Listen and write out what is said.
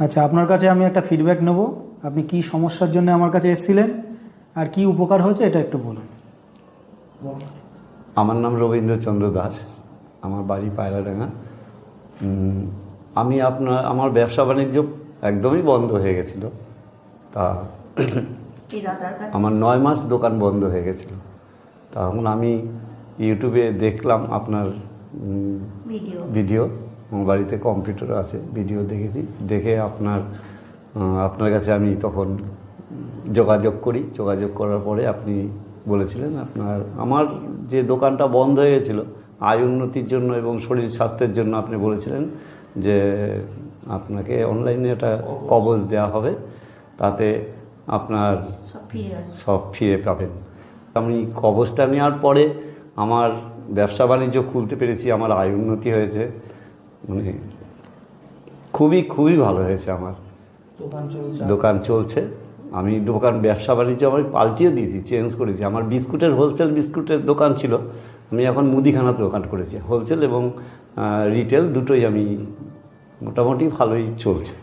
আচ্ছা, আপনার কাছে আমি একটা ফিডব্যাক নেব। আপনি কি সমস্যার জন্য আমার কাছে এসেছিলেন আর কি উপকার হয়েছে এটা একটু বলুন। আমার নাম রবীন্দ্রচন্দ্র দাস, আমার বাড়ি পায়রাডাঙ্গা। আমি আমার ব্যবসা বাণিজ্য একদমই বন্ধ হয়ে গেছিলো। তা আমার 9 মাস দোকান বন্ধ হয়ে গেছিলো। তখন আমি ইউটিউবে দেখলাম আপনার ভিডিও। আমার বাড়িতে কম্পিউটার আছে, ভিডিও দেখেছি। দেখে আপনার কাছে আমি তখন যোগাযোগ করার পরে আপনি বলেছিলেন আমার যে দোকানটা বন্ধ হয়ে গেছিলো আয় উন্নতির জন্য এবং শরীর স্বাস্থ্যের জন্য আপনি বলেছিলেন যে আপনাকে অনলাইনে একটা কবজ দেওয়া হবে, তাতে আপনার সব ফিরে পাবেন। আমি কবজটা নেওয়ার পরে আমার ব্যবসা বাণিজ্য খুলতে পেরেছি, আমার আয় উন্নতি হয়েছে, মানে খুবই ভালো হয়েছে। আমার দোকান চলছে। আমি ব্যবসা বাণিজ্য আমি পাল্টিয়ে দিয়েছি, চেঞ্জ করেছি। আমার হোলসেল বিস্কুটের দোকান ছিল, আমি এখন মুদিখানার দোকান করেছি। হোলসেল এবং রিটেল দুটোই আমি মোটামুটি ভালোই চলছে।